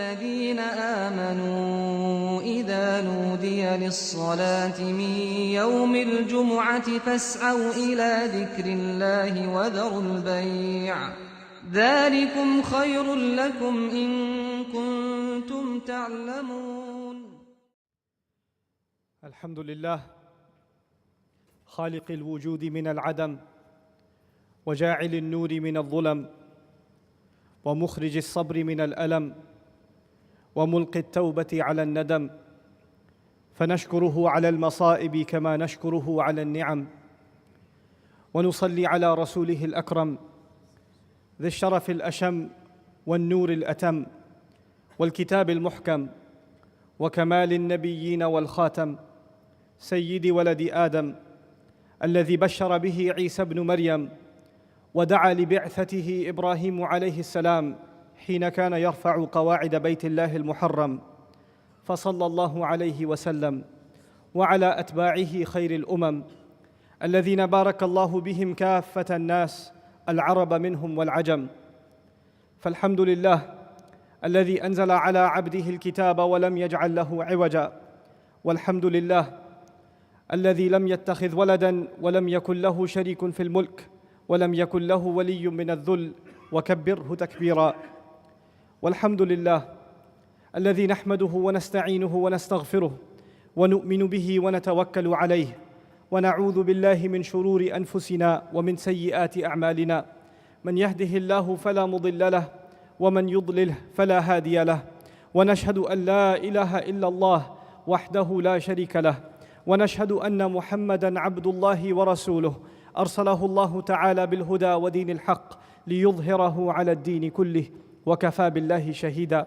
الذين آمنوا إذا نودي للصلاة من يوم الجمعة فاسعوا إلى ذكر الله وذروا البيع ذلكم خير لكم إن كنتم تعلمون. الحمد لله خالق الوجود من العدم وجاعل النور من الظلم ومخرج الصبر من الألم وملقي التوبة على الندم، فنشكره على المصائب كما نشكره على النعم، ونصلي على رسوله الأكرم ذي الشرف الأشم والنور الأتم والكتاب المحكم وكمال النبيين والخاتم، سيد ولد آدم الذي بشر به عيسى ابن مريم ودعا لبعثته إبراهيم عليه السلام حين كان يرفع قواعد بيت الله المحرم، فصلى الله عليه وسلم وعلى أتباعه خير الأمم الذين بارك الله بهم كافة الناس العرب منهم والعجم. فالحمد لله الذي أنزل على عبده الكتاب ولم يجعل له عوجا، والحمد لله الذي لم يتخذ ولدا ولم يكن له شريك في الملك ولم يكن له ولي من الذل وكبره تكبيرا. والحمد لله الذي نحمده ونستعينه ونستغفره ونؤمن به ونتوكل عليه، ونعوذ بالله من شرور أنفسنا ومن سيئات أعمالنا، من يهده الله فلا مضل له ومن يضلله فلا هادي له، ونشهد أن لا إله إلا الله وحده لا شريك له، ونشهد أن محمدًا عبد الله ورسوله أرسله الله تعالى بالهدى ودين الحق ليظهره على الدين كله، وكفى بالله شهيدا.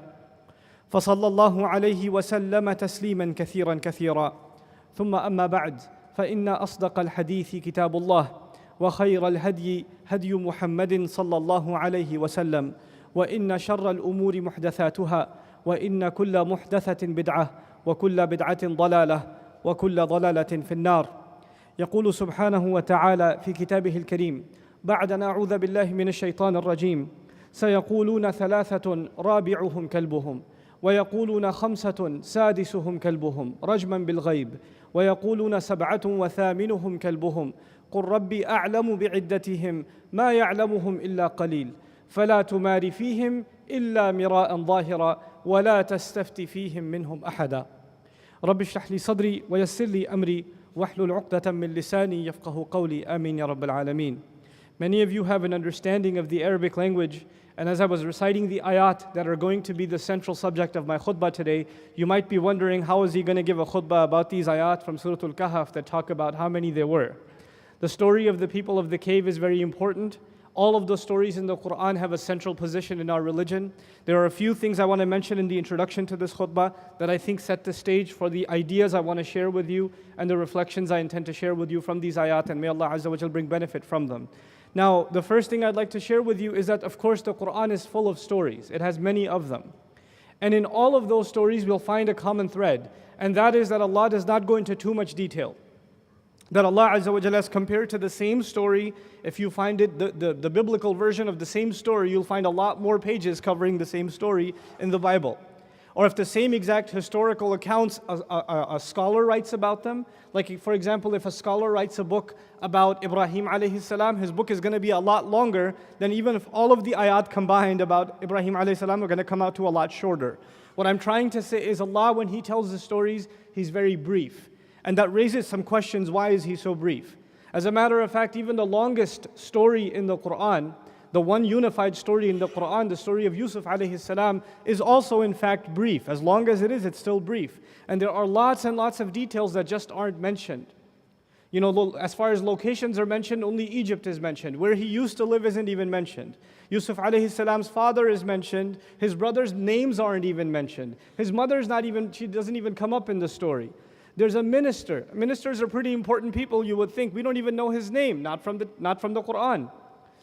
فصلى الله عليه وسلم تسليما كثيرا كثيرا. ثم أما بعد، فإن أصدق الحديث كتاب الله، وخير الهدي هدي محمد صلى الله عليه وسلم، وإن شر الأمور محدثاتها، وإن كل محدثة بدعة، وكل بدعة ضلالة، وكل ضلالة في النار. يقول سبحانه وتعالى في كتابه الكريم بعد أن أعوذ بالله من الشيطان الرجيم: سيقولون ثلاثة رابعهم كلبهم، ويقولون خمسة سادسهم كلبهم رجما بالغيب، ويقولون سبعة وثامنهم كلبهم، قل ربي أعلم بعدتهم ما يعلمهم إلا قليل، فلا تمار فيهم إلا مراء ظاهرا ولا تستفت فيهم منهم أحدا. رب اشرح لي صدري ويسر لي أمري واحلل عقدة من لساني يفقه قولي. آمين يا رب العالمين. Many of you have an understanding of the Arabic language, and as I was reciting the ayat that are going to be the central subject of my khutbah today, you might be wondering, how is he going to give a khutbah about these ayat from Surah Kahf that talk about how many there were? The story of the people of the cave is very important. All of the stories in the Quran have a central position in our religion. There are a few things I want to mention in the introduction to this khutbah that I think set the stage for the ideas I want to share with you and the reflections I intend to share with you from these ayat, and may Allah Azza wa Jal bring benefit from them. Now, the first thing I'd like to share with you is that, of course, the Quran is full of stories. It has many of them. And in all of those stories, we'll find a common thread, and that is that Allah does not go into too much detail. That Allah Azza wa Jalla has compared to the same story. If you find it, the biblical version of the same story, you'll find a lot more pages covering the same story in the Bible. Or if the same exact historical accounts a scholar writes about them, like for example, if a scholar writes a book about Ibrahim alayhi salam, his book is going to be a lot longer than even if all of the ayat combined about Ibrahim alayhi salam are going to come out to a lot shorter. What I'm trying to say is Allah, when He tells the stories, He's very brief. And that raises some questions. Why is He so brief? As a matter of fact, even the longest story in the Quran, the one unified story in the Quran, the story of Yusuf alayhi salam, is also in fact brief. As long as it is, it's still brief. And there are lots and lots of details that just aren't mentioned. You know, as far as locations are mentioned, only Egypt is mentioned. Where he used to live isn't even mentioned. Yusuf alayhi salam's father is mentioned. His brothers' names aren't even mentioned. His mother's not even, she doesn't even come up in the story. There's a minister. Ministers are pretty important people, you would think. We don't even know his name, not from the Quran.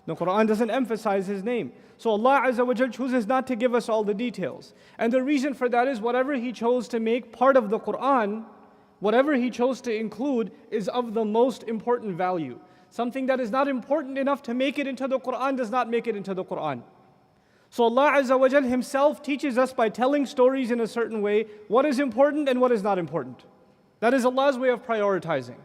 The Quran doesn't emphasize his name. So Allah Azza wa Jal chooses not to give us all the details. And the reason for that is whatever He chose to make part of the Quran, whatever He chose to include is of the most important value. Something that is not important enough to make it into the Quran does not make it into the Quran. So Allah Azza wa Jal Himself teaches us by telling stories in a certain way what is important and what is not important. That is Allah's way of prioritizing.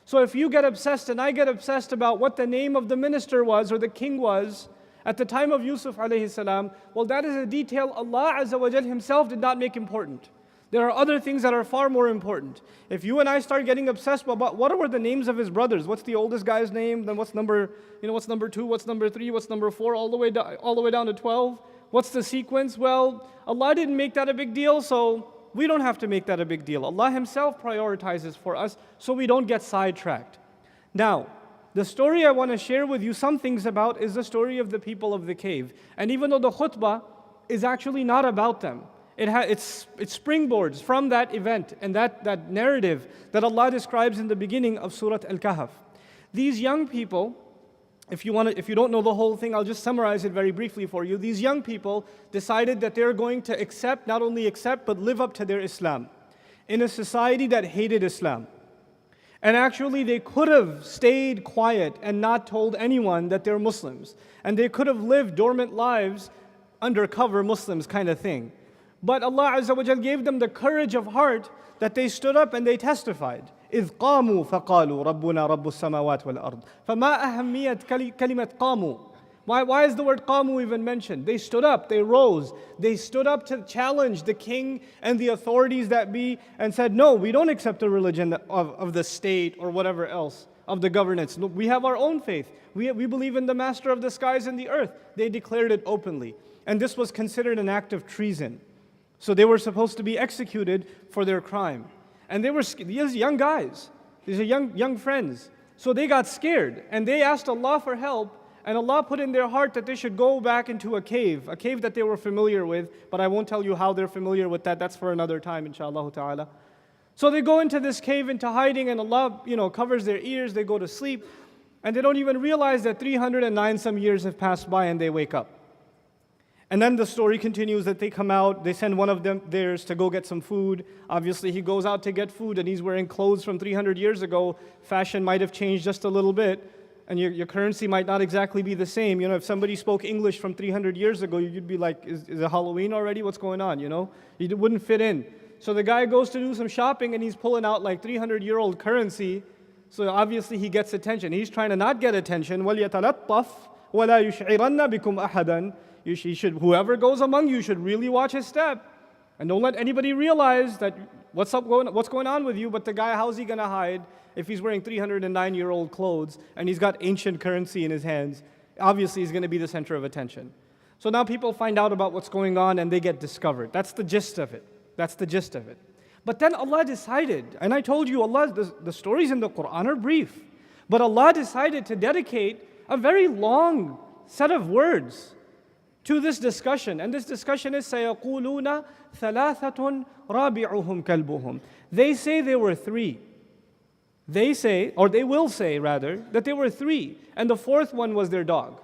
So if you get obsessed and I get obsessed about what the name of the minister was or the king was at the time of Yusuf alayhi salam, well, that is a detail Allah Azza wa Jal Himself did not make important. There are other things that are far more important. If you and I start getting obsessed about what were the names of his brothers, what's the oldest guy's name, then what's number 2, what's number 3, what's number 4, all the way down to 12, what's the sequence? Well, Allah didn't make that a big deal, so we don't have to make that a big deal. Allah Himself prioritizes for us so we don't get sidetracked. Now, the story I want to share with you some things about is the story of the people of the cave. And even though the khutbah is actually not about them, it springboards from that event and that narrative that Allah describes in the beginning of Surah Al-Kahf. These young people, if you don't know the whole thing, I'll just summarize it very briefly for you. These young people decided that they're going to not only accept, but live up to their Islam in a society that hated Islam. And actually, they could have stayed quiet and not told anyone that they're Muslims. And they could have lived dormant lives, undercover Muslims kind of thing. But Allah Azza wa Jal gave them the courage of heart that they stood up and they testified. إِذْ قَامُوا فَقَالُوا رَبُّنَا رَبُّ السَّمَاوَاتِ وَالْأَرْضِ فَمَا أَهَمِّيَتْ كَلِمَةْ قَامُوا. Why is the word qamu even mentioned? They stood up, they rose, they stood up to challenge the king and the authorities that be and said, no, we don't accept the religion of the state or whatever else, of the governance. No, we have our own faith. We believe in the master of the skies and the earth. They declared it openly. And this was considered an act of treason. So they were supposed to be executed for their crime. And these young guys, these are young friends. So they got scared and they asked Allah for help. And Allah put in their heart that they should go back into a cave that they were familiar with, but I won't tell you how they're familiar with that. That's for another time, inshallah ta'ala. So they go into this cave into hiding, and Allah, covers their ears. They go to sleep, and they don't even realize that 309 some years have passed by, and they wake up. And then the story continues that they come out, they send one of theirs to go get some food. Obviously, he goes out to get food, and he's wearing clothes from 300 years ago. Fashion might have changed just a little bit. And your currency might not exactly be the same. If somebody spoke English from 300 years ago, you'd be like, is it Halloween already? What's going on, It wouldn't fit in. So the guy goes to do some shopping and he's pulling out like 300-year-old currency. So obviously he gets attention. He's trying to not get attention. وَلْيَتَلَطَّفْ وَلَا يُشْعِرَنَّ بِكُمْ أَحَدًا. Whoever goes among you should really watch his step. And don't let anybody realize that what's going on with you. But the guy, how's he going to hide? If he's wearing 309-year-old clothes and he's got ancient currency in his hands, obviously he's going to be the center of attention. So now people find out about what's going on and they get discovered. That's the gist of it. But then Allah decided, and I told you, the stories in the Quran are brief, but Allah decided to dedicate a very long set of words to this discussion. And this discussion is سَيَقُولُونَ ثَلَاثَةٌ رَابِعُهُمْ كَلْبُهُمْ. They say there were three. They will say rather, that there were three, and the fourth one was their dog.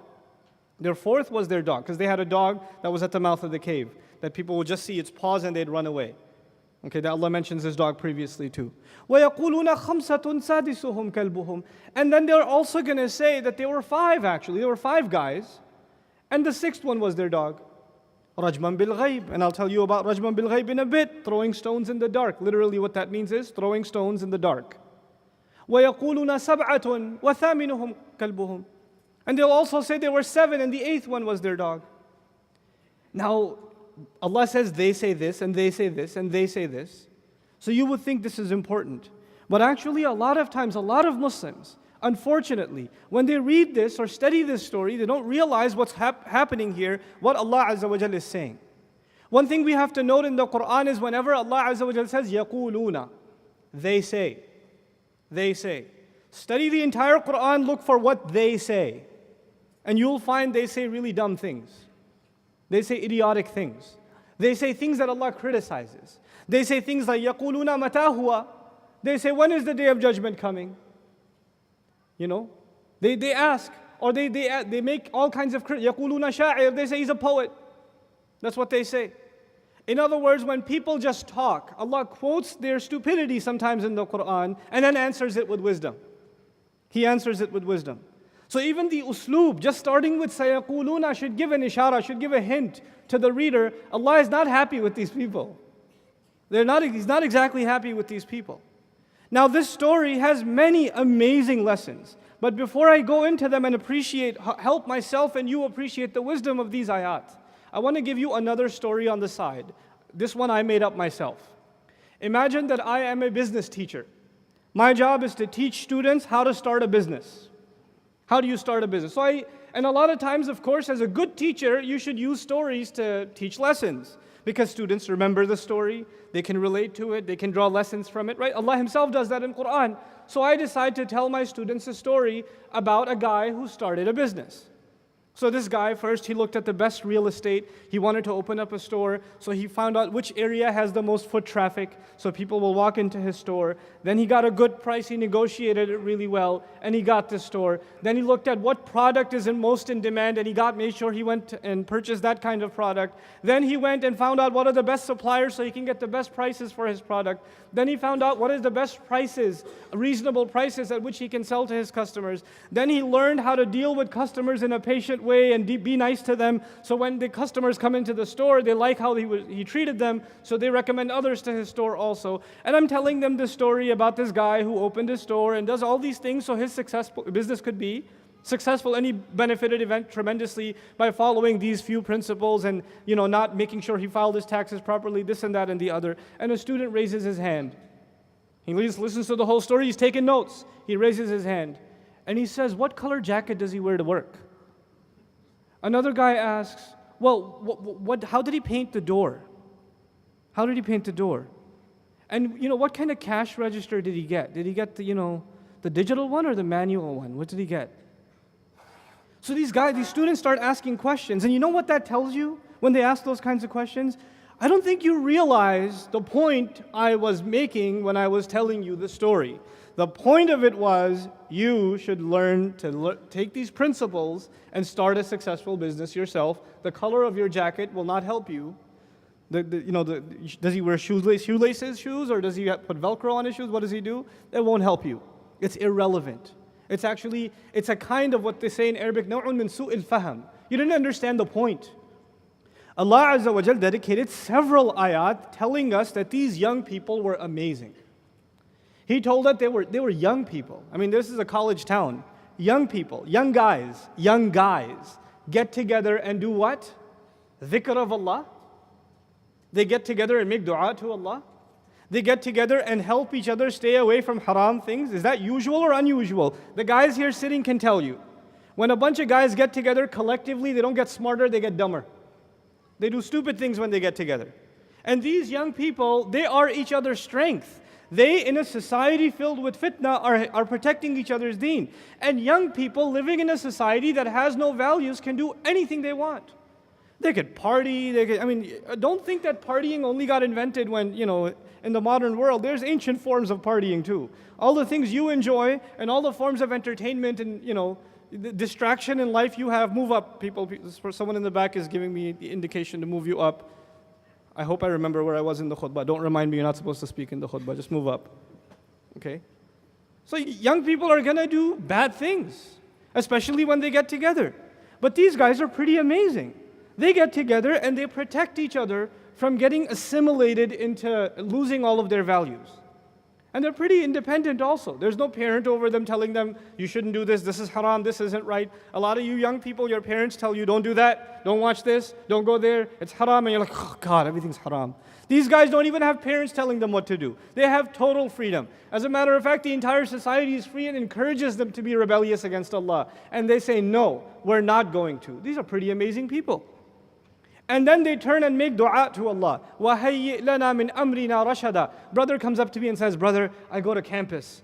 Their fourth was their dog, because they had a dog that was at the mouth of the cave, that people would just see its paws and they'd run away. Okay, that Allah mentions his dog previously too. وَيَقُولُونَ خَمْسَةٌ سَادِسُهُمْ كَلْبُهُمْ. And then they're also going to say that there were five actually, there were five guys, and the sixth one was their dog. رَجْمًا بِالْغَيْبِ. And I'll tell you about رَجْمًا بِالْغَيْبِ in a bit, throwing stones in the dark. Literally what that means is throwing stones in the dark. وَيَقُولُونَ سَبْعَةٌ وَثَامِنُهُمْ كَلْبُهُمْ. And they'll also say there were seven and the eighth one was their dog. Now, Allah says they say this and they say this and they say this. So you would think this is important. But actually a lot of times, a lot of Muslims, unfortunately, when they read this or study this story, they don't realize what's happening here, what Allah Azza wa Jal is saying. One thing we have to note in the Quran is whenever Allah Azza wa Jal says, يَقُولُونَ, they say. They say. Study the entire Quran, look for what they say. And you'll find they say really dumb things. They say idiotic things. They say things that Allah criticizes. They say things like يَقُولُونَ مَتَى هُوَ. They say, when is the day of judgment coming? They ask, or they make all kinds of يَقُولُونَ شَاعِرٌ. They say he's a poet. That's what they say. In other words, when people just talk, Allah quotes their stupidity sometimes in the Quran and then answers it with wisdom. He answers it with wisdom. So even the usloob, just starting with sayaquluna, should give an ishara, should give a hint to the reader. Allah is not happy with these people. He's not exactly happy with these people. Now this story has many amazing lessons. But before I go into them and help myself and you appreciate the wisdom of these ayat, I want to give you another story on the side. This one I made up myself. Imagine that I am a business teacher. My job is to teach students how to start a business. How do you start a business? And a lot of times, of course, as a good teacher, you should use stories to teach lessons. Because students remember the story, they can relate to it, they can draw lessons from it, right? Allah Himself does that in Quran. So I decide to tell my students a story about a guy who started a business. So this guy, first he looked at the best real estate. He wanted to open up a store. So he found out which area has the most foot traffic, so people will walk into his store. Then he got a good price. He negotiated it really well, and he got the store. Then he looked at what product is most in demand, and made sure he went and purchased that kind of product. Then he went and found out what are the best suppliers so he can get the best prices for his product. Then he found out what is the best prices, reasonable prices at which he can sell to his customers. Then he learned how to deal with customers in a patient way and be nice to them. So when the customers come into the store, they like how he treated them, so they recommend others to his store also. And I'm telling them this story about this guy who opened his store and does all these things so his business could be successful, and he benefited tremendously by following these few principles and not making sure he filed his taxes properly, this and that and the other. And a student raises his hand. He listens to the whole story, he's taking notes. He raises his hand and he says, "What color jacket does he wear to work?" Another guy asks, "Well, how did he paint the door? How did he paint the door? And what kind of cash register did he get? Did he get the digital one or the manual one? What did he get?" So these students start asking questions. And you know what that tells you when they ask those kinds of questions? I don't think you realize the point I was making when I was telling you the story. The point of it was you should learn to take these principles and start a successful business yourself. The color of your jacket will not help you. Does he wear shoelaces or does he put Velcro on his shoes? What does he do? It won't help you. It's irrelevant. It's a kind of what they say in Arabic, نوع من سوء الفهم. You didn't understand the point. Allah Azza wa Jal dedicated several ayat telling us that these young people were amazing. He told that they were young people. I mean, this is a college town. Young people, young guys get together and do what? Dhikr of Allah. They get together and make dua to Allah. They get together and help each other stay away from haram things. Is that usual or unusual? The guys here sitting can tell you. When a bunch of guys get together collectively, they don't get smarter, they get dumber. They do stupid things when they get together. And these young people, they are each other's strength. They, in a society filled with fitna, are protecting each other's deen. And young people living in a society that has no values can do anything they want. They could party, don't think that partying only got invented when, in the modern world. There's ancient forms of partying too. All the things you enjoy and all the forms of entertainment and, the distraction in life you have, move up, people. Someone in the back is giving me the indication to move you up. I hope I remember where I was in the khutbah. Don't remind me you're not supposed to speak in the khutbah. Just move up. Okay? So young people are going to do bad things, especially when they get together. But these guys are pretty amazing. They get together and they protect each other from getting assimilated into losing all of their values. And they're pretty independent also. There's no parent over them telling them, you shouldn't do this is haram, this isn't right. A lot of you young people, your parents tell you, don't do that, don't watch this, don't go there, it's haram, and you're like, oh God, everything's haram. These guys don't even have parents telling them what to do. They have total freedom. As a matter of fact, the entire society is free and encourages them to be rebellious against Allah. And they say, no, we're not going to. These are pretty amazing people. And then they turn and make dua to Allah. وَهَيِّئْ لَنَا مِنْ أَمْرِنَا رَشَدًا. Brother comes up to me and says, brother, I go to campus.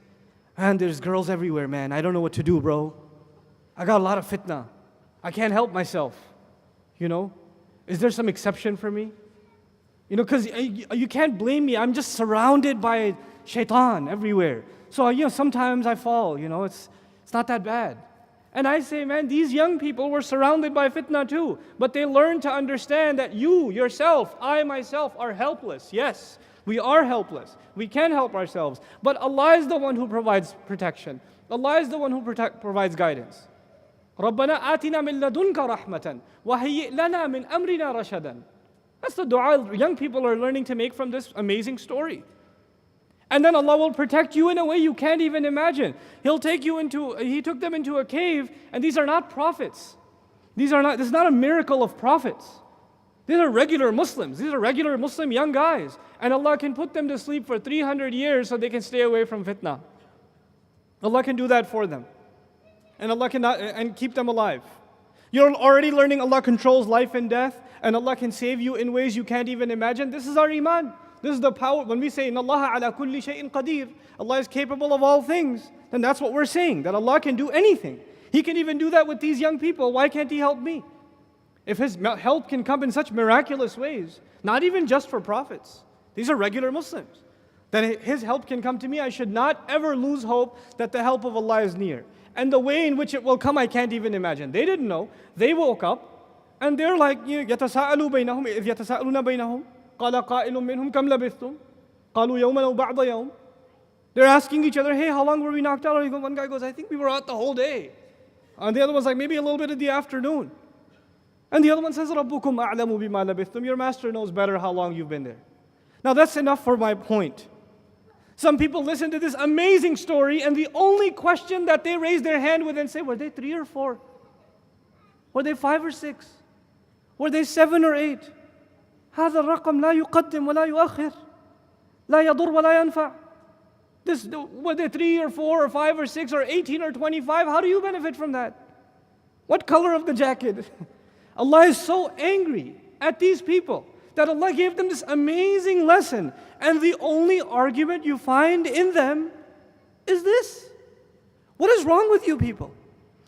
And there's girls everywhere, man. I don't know what to do, bro. I got a lot of fitna. I can't help myself. Is there some exception for me? Because you can't blame me. I'm just surrounded by shaitan everywhere. So, sometimes I fall, it's not that bad. And I say, man, these young people were surrounded by fitna too. But they learned to understand that you, yourself, I, myself, are helpless. Yes, we are helpless. We can help ourselves. But Allah is the one who provides protection. Allah is the one who provides guidance. رَبَّنَا آتِنَا مِن لَدُنْكَ رَحْمَةً وَهَيِّئْ لَنَا مِنْ أَمْرِنَا رَشَدًا. That's the dua young people are learning to make from this amazing story. And then Allah will protect you in a way you can't even imagine. He took them into a cave, and these are not prophets. This is not a miracle of prophets. These are regular Muslims. These are regular Muslim young guys. And Allah can put them to sleep for 300 years so they can stay away from fitna. Allah can do that for them. And Allah can keep them alive. You're already learning Allah controls life and death, and Allah can save you in ways you can't even imagine. This is our iman. This is the power. When we say, إِنَّ اللَّهَ عَلَى كُلِّ شَيْءٍ قَدِيرٌ, Allah is capable of all things, then that's what we're saying, that Allah can do anything. He can even do that with these young people. Why can't He help me? If His help can come in such miraculous ways, not even just for prophets, these are regular Muslims, then His help can come to me. I should not ever lose hope that the help of Allah is near. And the way in which it will come, I can't even imagine. They didn't know. They woke up, and they're like, يَتَسَاءَلُوا بَيْنَهُمْ إِذْ يَتَسَاءَلُونَ بَيْنَهُمْ قَالَ قَائِلٌ مِّنْهُمْ كَمْ لَبِثْتُمْ قَالُوا يَوْمًا أَوْ بَعْضَ يَوْمٍ. They're asking each other, hey, how long were we knocked out? One guy goes, I think we were out the whole day. And the other one's like, maybe a little bit of the afternoon. And the other one says, رَبُّكُمْ أَعْلَمُ بِمَا لَبِثْتُمْ. Your master knows better how long you've been there. Now that's enough for my point. Some people listen to this amazing story, and the only question that they raise their hand with and say, were they 3 or 4? Were they 5 or 6? Were they 7 or 8? هذا الرقم لا يقدم ولا يؤخر لا يضر ولا ينفع. Were they 3 or 4 or 5 or 6 or 18 or 25? How do you benefit from that? What color of the jacket? Allah is so angry at these people that Allah gave them this amazing lesson, and the only argument you find in them is this. What is wrong with you people?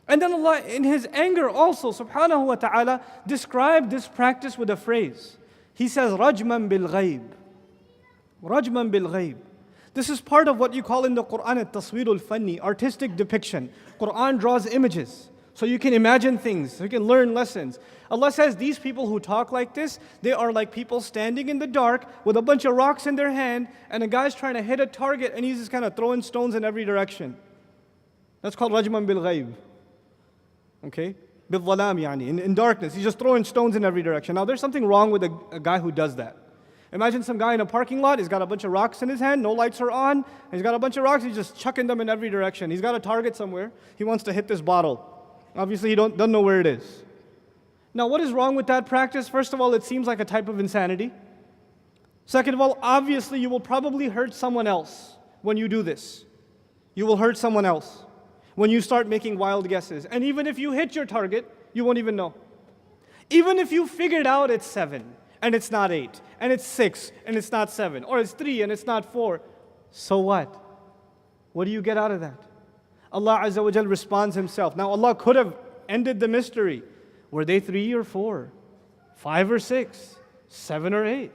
And then Allah, in His anger also, subhanahu wa ta'ala, described this practice with a phrase. He says, رَجْمًا بِالْغَيْبِ. رَجْمًا بِالْغَيْبِ. This is part of what you call in the Quran التصوير الفني, artistic depiction. Quran draws images, so you can imagine things, so you can learn lessons. Allah says these people who talk like this, they are like people standing in the dark with a bunch of rocks in their hand, and a guy's trying to hit a target, and he's just kind of throwing stones in every direction. That's called رَجْمًا بِالْغَيْبِ. Okay? بِالظَّلَامِ يعني, in darkness. He's just throwing stones in every direction. Now there's something wrong with a guy who does that. Imagine some guy in a parking lot, he's got a bunch of rocks in his hand, no lights are on, and he's got a bunch of rocks, he's just chucking them in every direction. He's got a target somewhere, he wants to hit this bottle. Obviously he doesn't know where it is. Now what is wrong with that practice? First of all, it seems like a type of insanity. Second of all, obviously you will probably hurt someone else when you do this. You will hurt someone else when you start making wild guesses. And even if you hit your target, you won't even know. Even if you figured out it's 7, and it's not 8, and it's 6, and it's not 7, or it's 3, and it's not 4, so what? What do you get out of that? Allah Azza wa Jal responds Himself. Now Allah could have ended the mystery. Were they 3 or 4, 5 or 6, 7 or 8?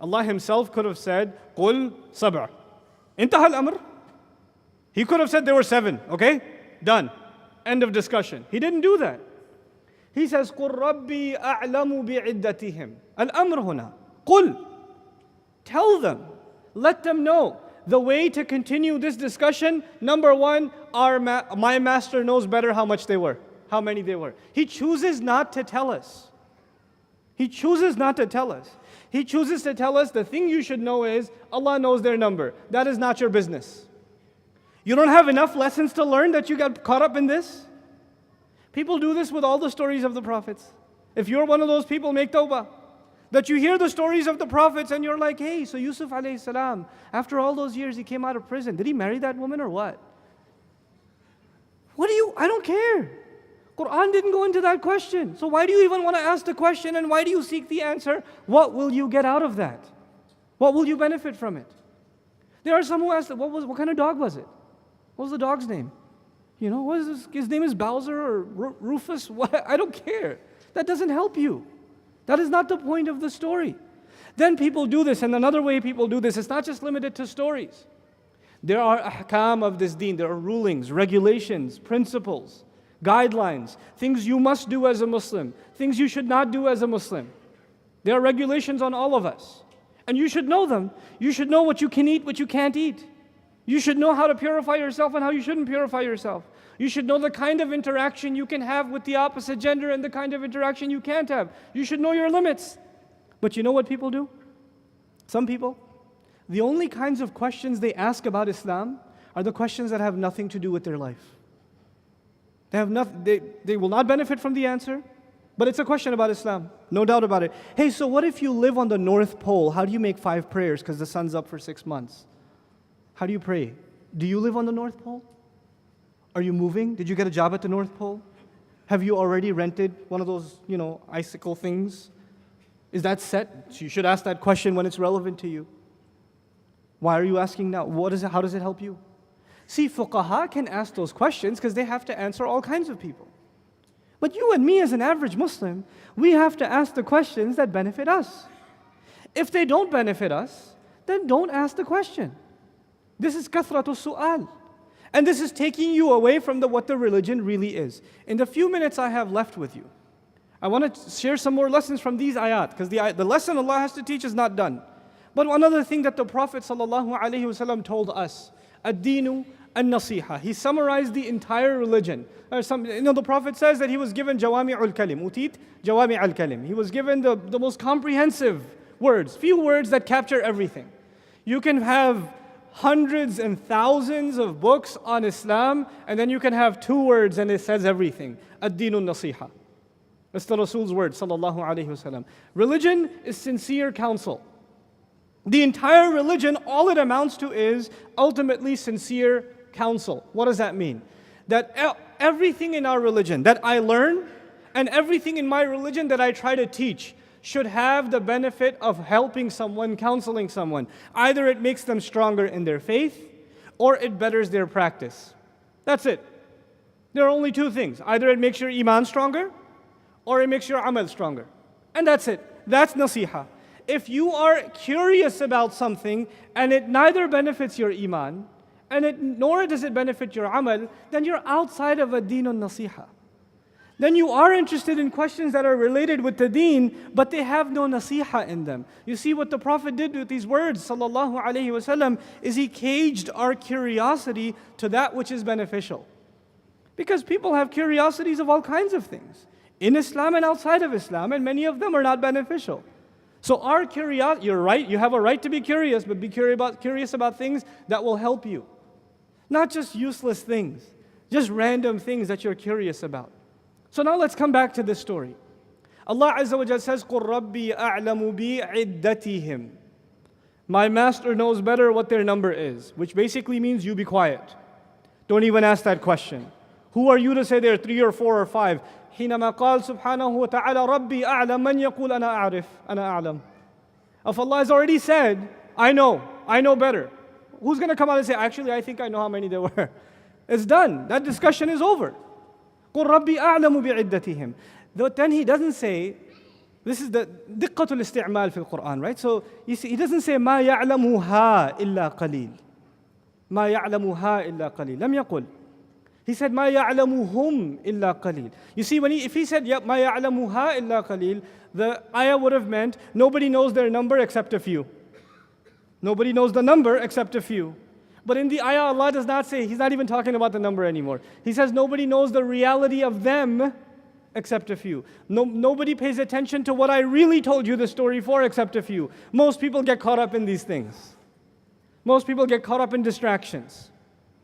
Allah Himself could have said, قُلْ سَبْعَ. انتهى الأمر. He could have said there were 7, okay? Done. End of discussion. He didn't do that. He says, قُلْ رَبِّي أَعْلَمُ بِعِدَّتِهِمْ. الْأَمْرُ هُنَا. قُلْ. Tell them. Let them know. The way to continue this discussion, number one, my master knows better how many they were. He chooses not to tell us. He chooses not to tell us. He chooses to tell us the thing you should know is Allah knows their number. That is not your business. You don't have enough lessons to learn that you got caught up in this? People do this with all the stories of the prophets. If you're one of those people, make tawbah. That you hear the stories of the prophets and you're like, hey, so Yusuf alayhi salam, after all those years he came out of prison. Did he marry that woman or what? I don't care. Quran didn't go into that question. So why do you even want to ask the question, and why do you seek the answer? What will you get out of that? What will you benefit from it? There are some who ask, what kind of dog was it? What was the dog's name? What is this? His name is Bowser or Rufus? What? I don't care. That doesn't help you. That is not the point of the story. Then people do this, and another way people do this, it's not just limited to stories. There are ahkam of this deen. There are rulings, regulations, principles, guidelines, things you must do as a Muslim, things you should not do as a Muslim. There are regulations on all of us, and you should know them. You should know what you can eat, what you can't eat. You should know how to purify yourself and how you shouldn't purify yourself. You should know the kind of interaction you can have with the opposite gender and the kind of interaction you can't have. You should know your limits. But you know what people do? Some people, the only kinds of questions they ask about Islam are the questions that have nothing to do with their life. They will not benefit from the answer, but it's a question about Islam, no doubt about it. Hey, so what if you live on the North Pole? How do you make 5 prayers because the sun's up for 6 months? How do you pray? Do you live on the North Pole? Are you moving? Did you get a job at the North Pole? Have you already rented one of those, icicle things? Is that set? So you should ask that question when it's relevant to you. Why are you asking now? How does it help you? See, fuqaha can ask those questions because they have to answer all kinds of people. But you and me as an average Muslim, we have to ask the questions that benefit us. If they don't benefit us, then don't ask the question. This is kathratu su'al. And this is taking you away from what the religion really is. In the few minutes I have left with you, I want to share some more lessons from these ayat, because the lesson Allah has to teach is not done. But one other thing that the Prophet ﷺ told us, ad-dinu an-nasiha. He summarized the entire religion. The Prophet says that he was given jawami'ul kalim, utit jawami'ul kalim. He was given the most comprehensive words, few words that capture everything. You can have hundreds and thousands of books on Islam, and then you can have 2 words and it says everything. Ad-dinu nasiha. That's the Rasul's word, sallallahu alayhi wasallam. Religion is sincere counsel. The entire religion, all it amounts to is ultimately sincere counsel. What does that mean? That everything in our religion that I learn and everything in my religion that I try to teach should have the benefit of helping someone, counseling someone. Either it makes them stronger in their faith or it betters their practice. That's it. There are only 2 things. Either it makes your iman stronger or it makes your amal stronger. And that's it. That's nasiha. If you are curious about something and it neither benefits your iman nor does it benefit your amal, then you're outside of ad-din nasiha. Then you are interested in questions that are related with the deen, but they have no nasiha in them. You see what the Prophet did with these words, sallallahu alaihi wasallam, is he caged our curiosity to that which is beneficial. Because people have curiosities of all kinds of things, in Islam and outside of Islam, and many of them are not beneficial. So our curiosity, you're right, you have a right to be curious, but be curious about things that will help you. Not just useless things, just random things that you're curious about. So now let's come back to this story. Allah Azza wa Jalla says, قُلْ رَبِّي أَعْلَمُ بِعِدَّتِهِمْ. My master knows better what their number is, which basically means you be quiet. Don't even ask that question. Who are you to say there are 3 or 4 or 5? حينما قال سبحانه وتعالى ربي أعلم من يقول أنا أعرف أنا أعلم. If Allah has already said, I know better. Who's going to come out and say, actually I think I know how many there were? It's done. That discussion is over. قُلْ رَبِّي أَعْلَمُ بِعِدَّتِهِمْ. Then he doesn't say, this is the دقة الاستعمال في القرآن, right? So you see, he doesn't say ما يعلمها إلا قليل. ما يعلمها إلا قليل. لم يقل. He said ما يعلمهم إلا قليل. You see, if he said ما يعلمها إلا قليل, the ayah would have meant nobody knows their number except a few. Nobody knows the number except a few. But in the ayah, Allah does not say, He's not even talking about the number anymore. He says nobody knows the reality of them except a few. Nobody pays attention to what I really told you the story for except a few. Most people get caught up in these things. Most people get caught up in distractions.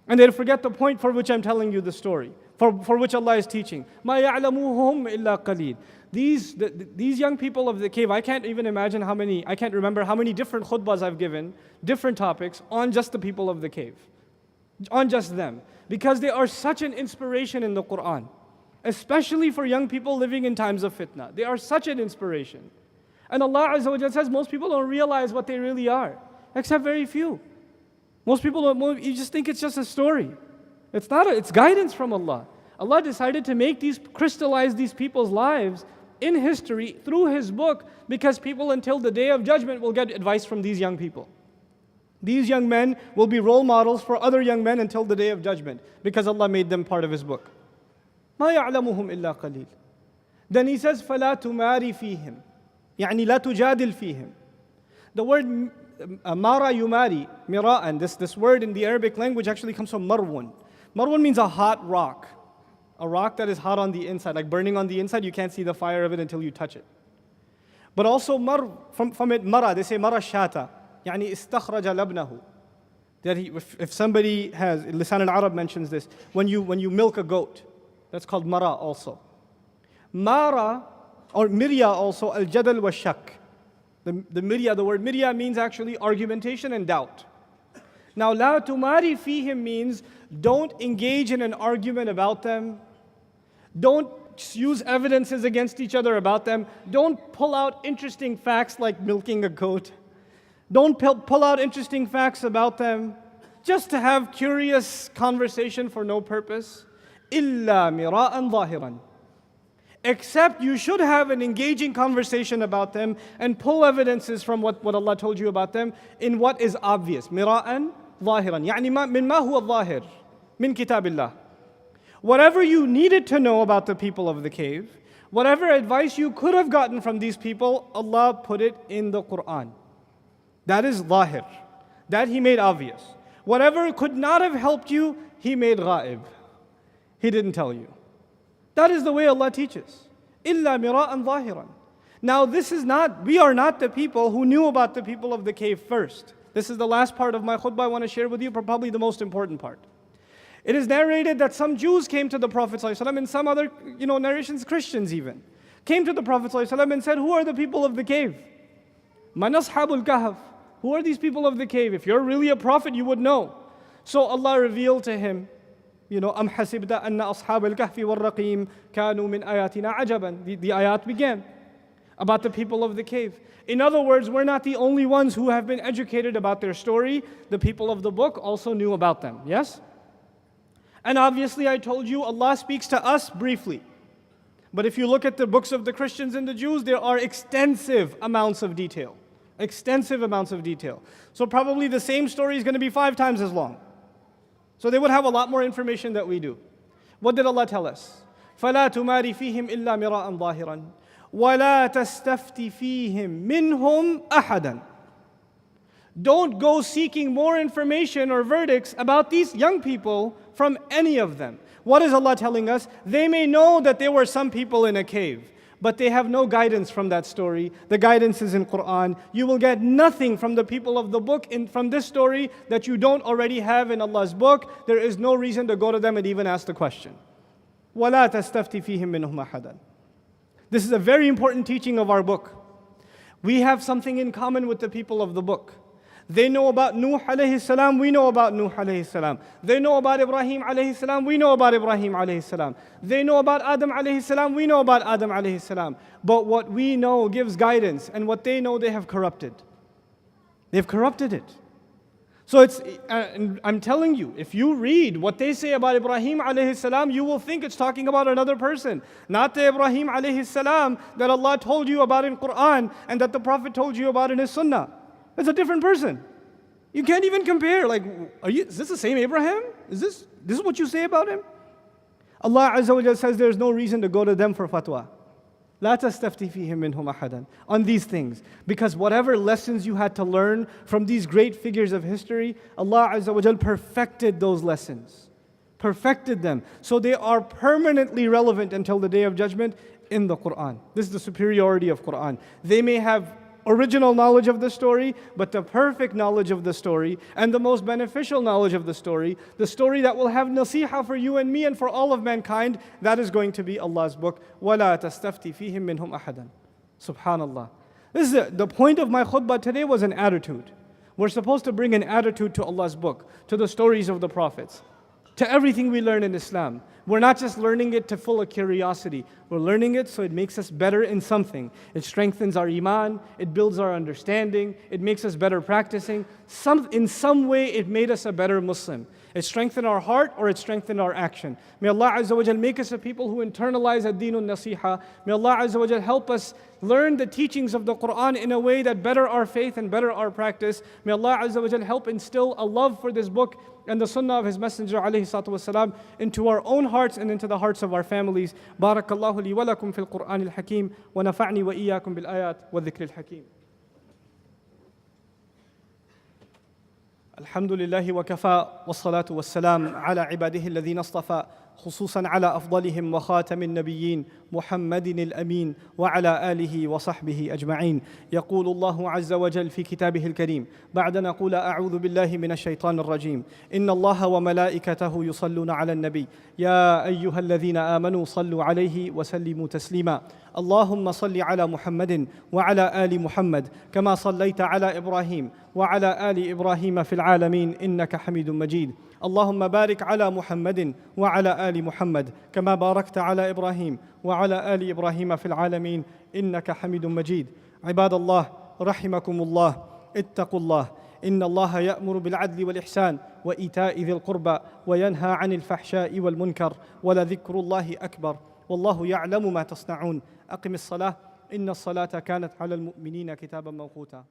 And they forget the point for which I'm telling you the story, for which Allah is teaching. مَا يَعْلَمُهُمْ إِلَّا قَلِيلٌ. These young people of the cave, I can't remember how many different khutbahs I've given, different topics, on just the people of the cave. On just them. Because they are such an inspiration in the Qur'an. Especially for young people living in times of fitna. They are such an inspiration. And Allah Azza wa Jalla says most people don't realize what they really are. Except very few. Most people don't, you just think it's just a story. It's not, it's guidance from Allah. Allah decided to crystallize these people's lives in history through His book, because people until the day of judgment will get advice from these young people. These young men will be role models for other young men until the day of judgment, because Allah made them part of His book. مَا يَعْلَمُهُمْ إِلَّا قَلِيلٌ. Then He says, فَلَا تُمَارِ فِيهِمْ. يعني لا تجادل فيهم. The word mara yumari, mira'an, this word in the Arabic language actually comes from marwun. Marwan means a hot rock. A rock that is hot on the inside, like burning on the inside, you can't see the fire of it until you touch it. But also from it, mara, they say mara shata, يعني استخرج لبنه. That if somebody has, Lisan al-Arab mentions this, when you milk a goat, that's called mara also. Mara, or mirya also, al-jadal wa shak. The mirya, the word mirya means actually argumentation and doubt. Now, la tumari fihim means don't engage in an argument about them. Don't use evidences against each other about them. Don't pull out interesting facts like milking a goat. Don't pull out interesting facts about them just to have curious conversation for no purpose. Illa mira'an zahiran. Except you should have an engaging conversation about them and pull evidences from what Allah told you about them in what is obvious. Mira'an zahiran. يعني من ما هو الظاهر من كتاب الله. Whatever you needed to know about the people of the cave, whatever advice you could have gotten from these people, Allah put it in the Quran. That is zahir. That He made obvious. Whatever could not have helped you, He made ghaib. He didn't tell you. That is the way Allah teaches. Illa mira'an zahiran. Now we are not the people who knew about the people of the cave first. This is the last part of my khutbah I want to share with you, probably the most important part. It is narrated that some Jews came to the Prophet ﷺ, and some other narrations, Christians even, came to the Prophet ﷺ and said, who are the people of the cave? Man ashabul kahf. Who are these people of the cave? If you're really a prophet, you would know. So Allah revealed to him, أَمْ حَسِبْتَ أَنَّ أَصْحَابَ الْكَهْفِ وَالرَّقِيمِ كَانُوا مِنْ آيَاتِنَا عَجَبًا. The ayat began about the people of the cave. In other words, we're not the only ones who have been educated about their story. The people of the book also knew about them. Yes? And obviously I told you Allah speaks to us briefly. But if you look at the books of the Christians and the Jews, there are extensive amounts of detail. Extensive amounts of detail. So probably the same story is going to be 5 times as long. So they would have a lot more information than we do. What did Allah tell us? فَلَا تُمَارِ فِيهِمْ إِلَّا مِرَاءً ظَاهِرًا وَلَا تَسْتَفْتِ فِيهِمْ مِنْهُمْ أَحَدًا. Don't go seeking more information or verdicts about these young people from any of them. What is Allah telling us? They may know that there were some people in a cave, but they have no guidance from that story. The guidance is in Quran. You will get nothing from the people of the book from this story that you don't already have in Allah's book. There is no reason to go to them and even ask the question. وَلَا تَسْتَفْتِ فِيهِمْ مِنْهُمْ أَحَدًا. This is a very important teaching of our book. We have something in common with the people of the book. They know about Nuh alayhi salam, we know about Nuh alayhi salam. They know about Ibrahim alayhi salam, we know about Ibrahim alayhi salam. They know about Adam alayhi salam, we know about Adam alayhi salam. But what we know gives guidance, and what they know they have corrupted. They've corrupted it. So I'm telling you, if you read what they say about Ibrahim alayhi salam, you will think it's talking about another person. Not the Ibrahim alayhi salam that Allah told you about in Quran and that the Prophet told you about in his sunnah. It's a different person. You can't even compare. Like, is this the same Abraham? Is this what you say about him? Allah Azza wa Jalla says there's no reason to go to them for fatwa. لا تستفتي فيهم منهم أحدا. On these things. Because whatever lessons you had to learn from these great figures of history, Allah Azza wa Jalla perfected those lessons. Perfected them. So they are permanently relevant until the Day of Judgment in the Quran. This is the superiority of Quran. They may have original knowledge of the story, but the perfect knowledge of the story and the most beneficial knowledge of the story that will have nasiha for you and me and for all of mankind, that is going to be Allah's book. وَلَا تَسْتَفْتِ فِيهِمْ مِنْهُمْ أَحَدًا. Subhanallah. This is the point of my khutbah today was an attitude. We're supposed to bring an attitude to Allah's book, to the stories of the prophets, to everything we learn in Islam. We're not just learning it to full of curiosity. We're learning it so it makes us better in something. It strengthens our iman, it builds our understanding, it makes us better practicing. In some way it made us a better Muslim. It strengthened our heart or it strengthened our action. May Allah Azza wa Jal make us a people who internalize ad-deenun nasiha. May Allah Azza wa Jal help us learn the teachings of the Quran in a way that better our faith and better our practice. May Allah Azza wa Jal help instill a love for this book and the sunnah of His Messenger alayhi salatu wasalam into our own hearts and into the hearts of our families. Barakallahu li wa lakum fil Qur'an al-Hakim wa nafa'ni wa iyyakum bil ayat wa dhikr al-Hakim. الحمد لله وكفى، والصلاة والسلام على عباده الذين اصطفى، خصوصا على أفضلهم وخاتم النبيين محمد الأمين وعلى آله وصحبه أجمعين. يقول الله عز وجل في كتابه الكريم بعد أن نقول أعوذ بالله من الشيطان الرجيم: إن الله وملائكته يصلون على النبي يا أيها الذين آمنوا صلوا عليه وسلموا تسليما. اللهم صل على محمد وعلى آل محمد كما صليت على إبراهيم وعلى آل إبراهيم في العالمين إنك حميد مجيد. اللهم بارك على محمد وعلى آل محمد كما باركت على إبراهيم وعلى آل إبراهيم في العالمين إنك حميد مجيد. عباد الله رحمكم الله، اتقوا الله، إن الله يأمر بالعدل والإحسان وإيتاء ذي القربى وينهى عن الفحشاء والمنكر، ولذكر الله أكبر، والله يعلم ما تصنعون. أقم الصلاة، إن الصلاة كانت على المؤمنين كتابا موقوتا.